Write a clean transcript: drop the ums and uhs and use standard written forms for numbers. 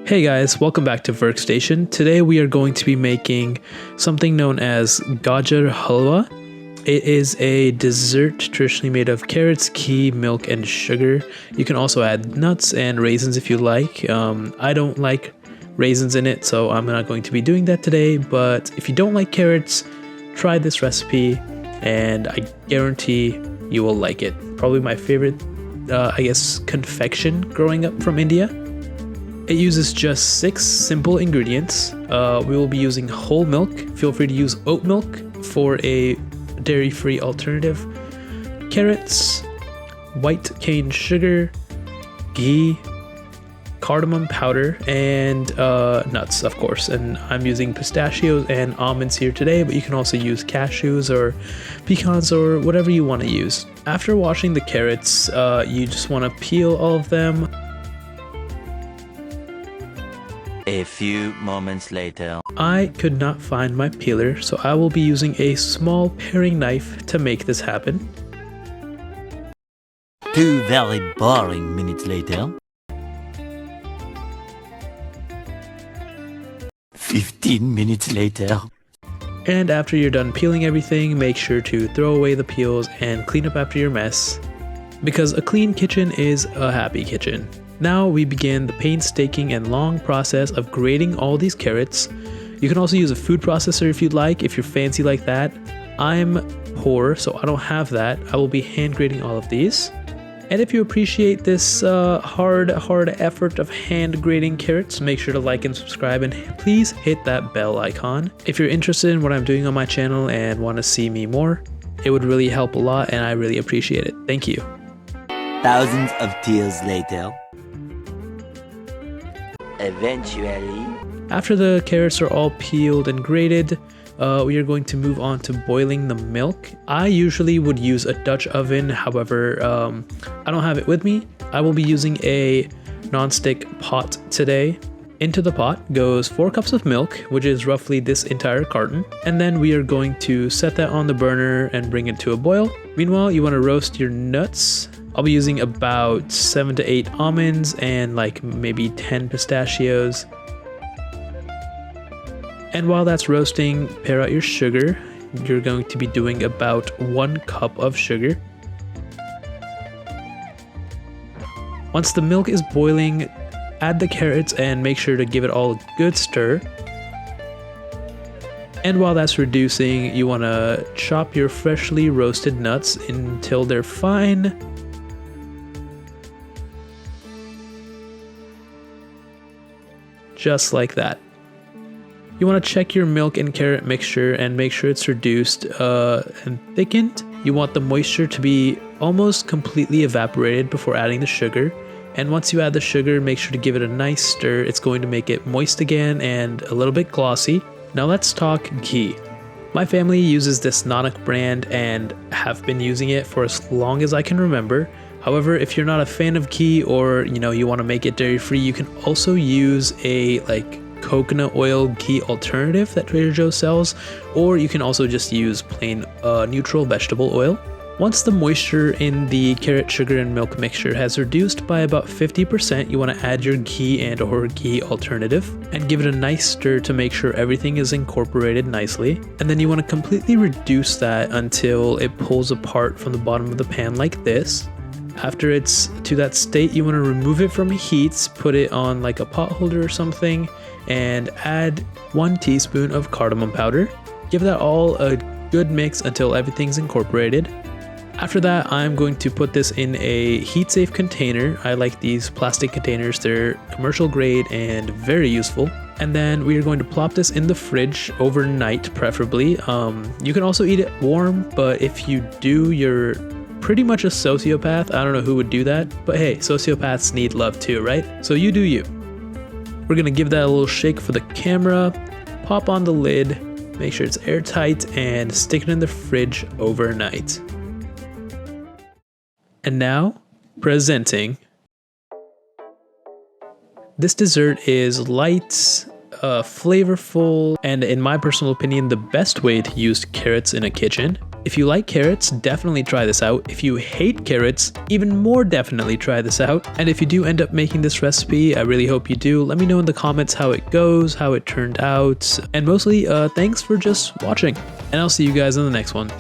Hey guys, welcome back to Workstation. Today we are going to be making something known as gajar halwa. It is a dessert traditionally made of carrots, ghee, milk, and sugar. You can also add nuts and raisins if you like. I don't like raisins in it, so I'm not going to be doing that today. But if you don't like carrots, try this recipe and I guarantee you will like it. Probably my favorite, confection growing up from India. It uses just 6 simple ingredients. We will be using whole milk. Feel free to use oat milk for a dairy-free alternative. Carrots, white cane sugar, ghee, cardamom powder, and nuts, of course. And I'm using pistachios and almonds here today, but you can also use cashews or pecans or whatever you want to use. After washing the carrots, you just want to peel all of them. A few moments later. I could not find my peeler, so I will be using a small paring knife to make this happen. 2 very boring minutes later. 15 minutes later. And after you're done peeling everything, make sure to throw away the peels and clean up after your mess, because a clean kitchen is a happy kitchen. Now we begin the painstaking and long process of grating all these carrots. You can also use a food processor if you'd like, if you're fancy like that. I'm poor, so I don't have that. I will be hand grating all of these. And if you appreciate this hard effort of hand grating carrots, make sure to like and subscribe, and please hit that bell icon. If you're interested in what I'm doing on my channel and want to see me more, it would really help a lot and I really appreciate it. Thank you. Thousands of tears later. Eventually. After the carrots are all peeled and grated, we are going to move on to boiling the milk. I usually would use a Dutch oven, however, I don't have it with me. I will be using a non-stick pot today. Into the pot goes 4 cups of milk, which is roughly this entire carton. And then we are going to set that on the burner and bring it to a boil. Meanwhile, you want to roast your nuts. I'll be using about 7 to 8 almonds and like maybe 10 pistachios. And while that's roasting, pair out your sugar. You're going to be doing about 1 cup of sugar. Once the milk is boiling, add the carrots and make sure to give it all a good stir. And while that's reducing, you want to chop your freshly roasted nuts until they're fine. Just like that. You want to check your milk and carrot mixture and make sure it's reduced and thickened. You want the moisture to be almost completely evaporated before adding the sugar. And once you add the sugar, make sure to give it a nice stir. It's going to make it moist again and a little bit glossy. Now let's talk ghee. My family uses this Nanak brand and have been using it for as long as I can remember. However, if you're not a fan of ghee or you want to make it dairy free, you can also use a coconut oil ghee alternative that Trader Joe's sells, or you can also just use plain neutral vegetable oil. Once the moisture in the carrot, sugar, and milk mixture has reduced by about 50%, you want to add your ghee and or ghee alternative and give it a nice stir to make sure everything is incorporated nicely. And then you want to completely reduce that until it pulls apart from the bottom of the pan like this. After it's to that state, you want to remove it from heat, put it on like a pot holder or something, and add 1 teaspoon of cardamom powder. Give that all a good mix until everything's incorporated. After that, I'm going to put this in a heat-safe container. I like these plastic containers. They're commercial grade and very useful. And then we are going to plop this in the fridge overnight, preferably. You can also eat it warm, but if you do, you're pretty much a sociopath. I don't know who would do that, but hey, sociopaths need love too, right? So you do you. We're gonna give that a little shake for the camera, pop on the lid, make sure it's airtight, and stick it in the fridge overnight. And now, presenting. This dessert is light, flavorful, and in my personal opinion, the best way to use carrots in a kitchen. If you like carrots, definitely try this out. If you hate carrots, even more definitely try this out. And if you do end up making this recipe, I really hope you do. Let me know in the comments how it goes, how it turned out, and mostly thanks for just watching. And I'll see you guys in the next one.